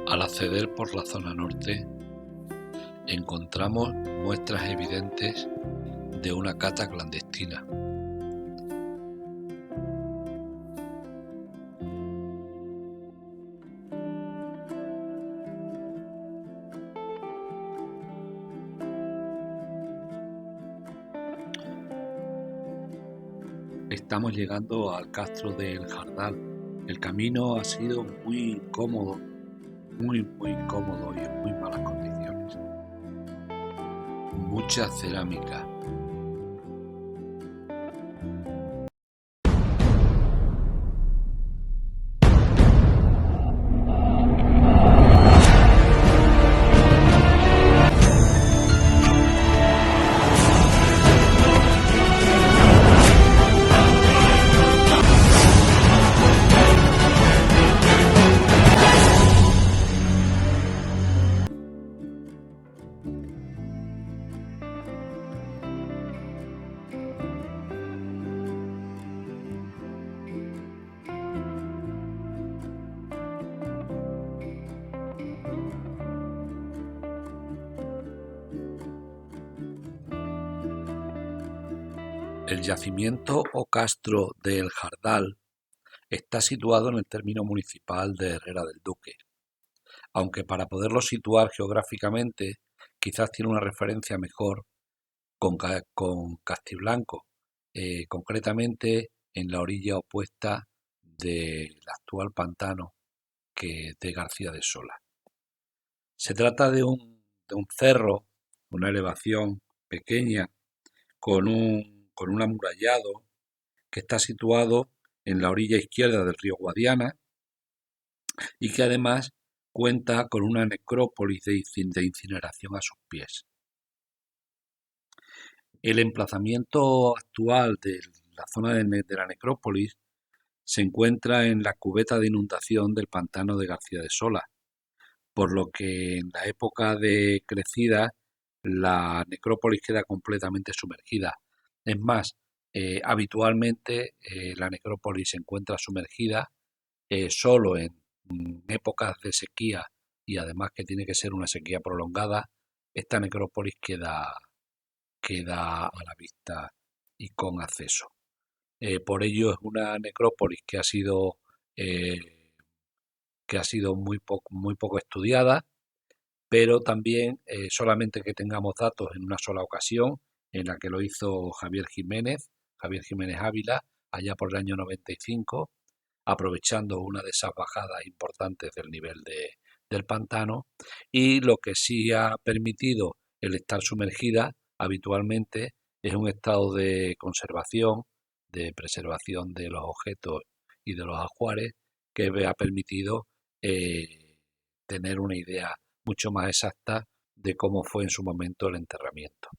Al acceder por la zona norte, encontramos muestras evidentes de una cata clandestina. Estamos llegando al castro del Jardal. El camino ha sido muy incómodo, muy incómodo y en muy malas condiciones. Mucha cerámica. El yacimiento o castro del Jardal está situado en el término municipal de Herrera del Duque, aunque para poderlo situar geográficamente quizás tiene una referencia mejor con Castiblanco, concretamente en la orilla opuesta del actual pantano de García de Sola. Se trata de un cerro, una elevación pequeña con un amurallado que está situado en la orilla izquierda del río Guadiana y que además cuenta con una necrópolis de incineración a sus pies. El emplazamiento actual de la zona de la necrópolis se encuentra en la cubeta de inundación del pantano de García de Sola, por lo que en la época de crecida la necrópolis queda completamente sumergida. Es más, habitualmente la necrópolis se encuentra sumergida solo en épocas de sequía, y además que tiene que ser una sequía prolongada. Esta necrópolis queda a la vista y con acceso. Por ello es una necrópolis eh, que ha sido muy poco estudiada, pero también solamente que tengamos datos en una sola ocasión, en la que lo hizo Javier Jiménez Ávila, allá por el año 95, aprovechando una de esas bajadas importantes del nivel del pantano, y lo que sí ha permitido el estar sumergida habitualmente es un estado de conservación, de preservación de los objetos y de los ajuares, que ha permitido tener una idea mucho más exacta de cómo fue en su momento el enterramiento.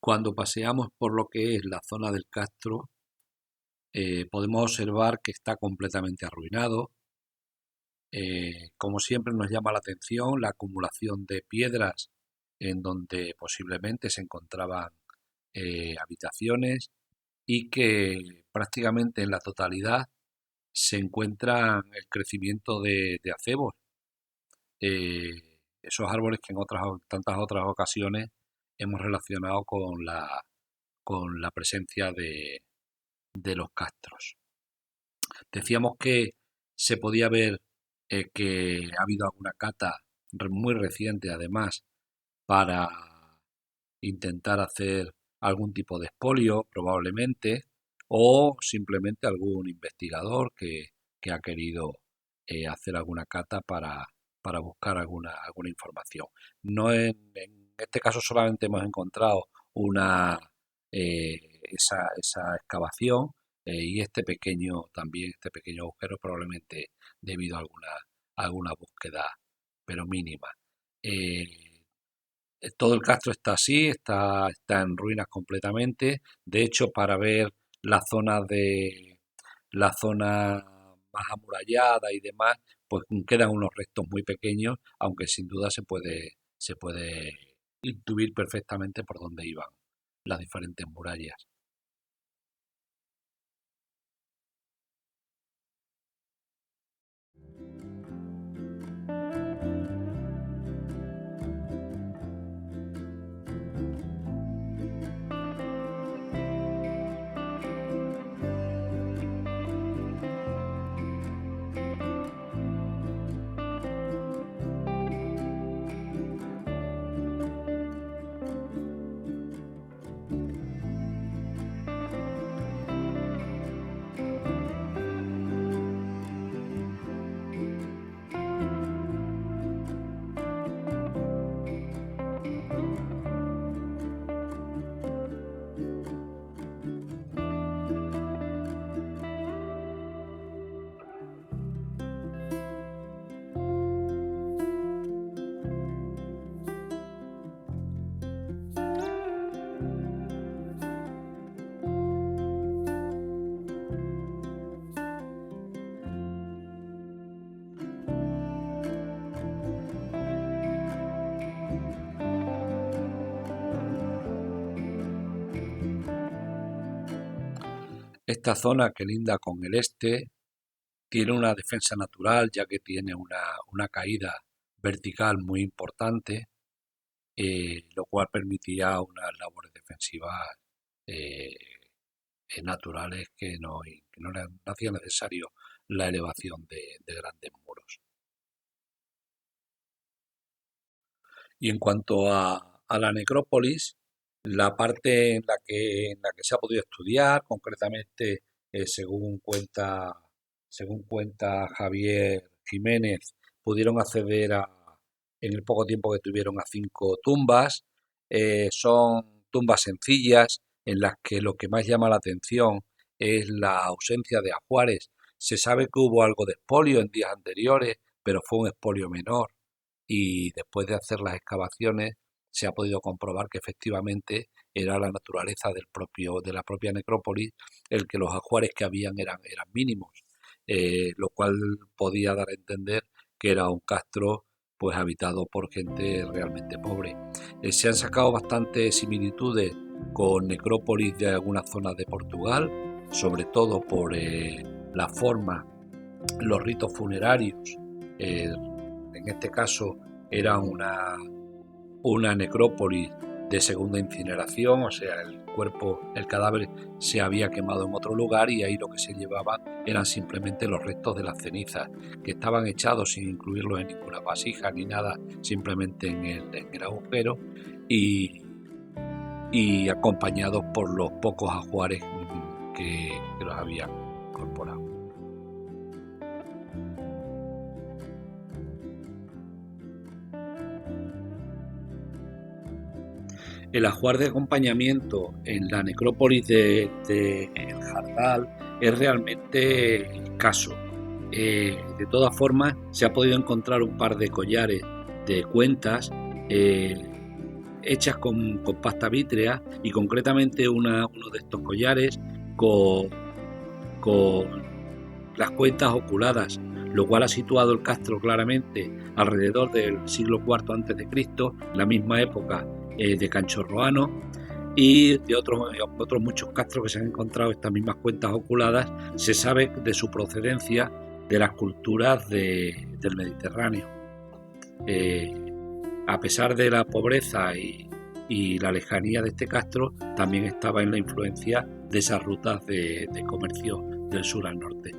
Cuando paseamos por lo que es la zona del Castro, podemos observar que está completamente arruinado. Como siempre nos llama la atención la acumulación de piedras en donde posiblemente se encontraban habitaciones y que prácticamente en la totalidad se encuentra el crecimiento de acebos, esos árboles que en tantas otras ocasiones hemos relacionado con la presencia de los castros. Decíamos que se podía ver que ha habido alguna cata muy reciente, además, para intentar hacer algún tipo de expolio, probablemente, o simplemente algún investigador que ha querido hacer alguna cata para buscar alguna información. No en este caso solamente hemos encontrado una esa excavación y este pequeño agujero probablemente debido a alguna búsqueda, pero mínima. Todo el castro está así, está en ruinas completamente. De hecho, para ver la zona la zona más amurallada y demás, pues quedan unos restos muy pequeños, aunque sin duda se puede intuir perfectamente por dónde iban las diferentes murallas. Esta zona que linda con el este tiene una defensa natural, ya que tiene una caída vertical muy importante, lo cual permitía unas labores defensivas eh, naturales no hacía necesario la elevación de grandes muros. Y en cuanto a la necrópolis, la parte en la que se ha podido estudiar, concretamente, eh, según cuenta, según cuenta Javier Jiménez, pudieron acceder en el poco tiempo que tuvieron a 5 tumbas. Son tumbas sencillas en las que lo que más llama la atención es la ausencia de ajuares. Se sabe que hubo algo de expolio en días anteriores, pero fue un expolio menor y después de hacer las excavaciones se ha podido comprobar que efectivamente era la naturaleza de la propia necrópolis el que los ajuares que habían eran mínimos, lo cual podía dar a entender que era un castro pues habitado por gente realmente pobre. Se han sacado bastantes similitudes con necrópolis de algunas zonas de Portugal, sobre todo por la forma, los ritos funerarios. eh, en este caso era una necrópolis de segunda incineración, o sea, el cadáver se había quemado en otro lugar y ahí lo que se llevaba eran simplemente los restos de las cenizas, que estaban echados sin incluirlos en ninguna vasija ni nada, simplemente en el agujero y, y acompañados por los pocos ajuares que los habían incorporado. El ajuar de acompañamiento en la necrópolis de El Jardal es realmente escaso. De todas formas, se ha podido encontrar un par de collares de cuentas, eh, hechas con pasta vítrea y concretamente uno de estos collares con, con las cuentas oculadas, lo cual ha situado el castro claramente alrededor del siglo IV antes de Cristo, la misma época de Canchorroano, y de otros muchos castros que se han encontrado estas mismas cuentas oculadas. Se sabe de su procedencia de las culturas del Mediterráneo. A pesar de la pobreza y la lejanía de este castro, también estaba en la influencia de esas rutas de comercio del sur al norte.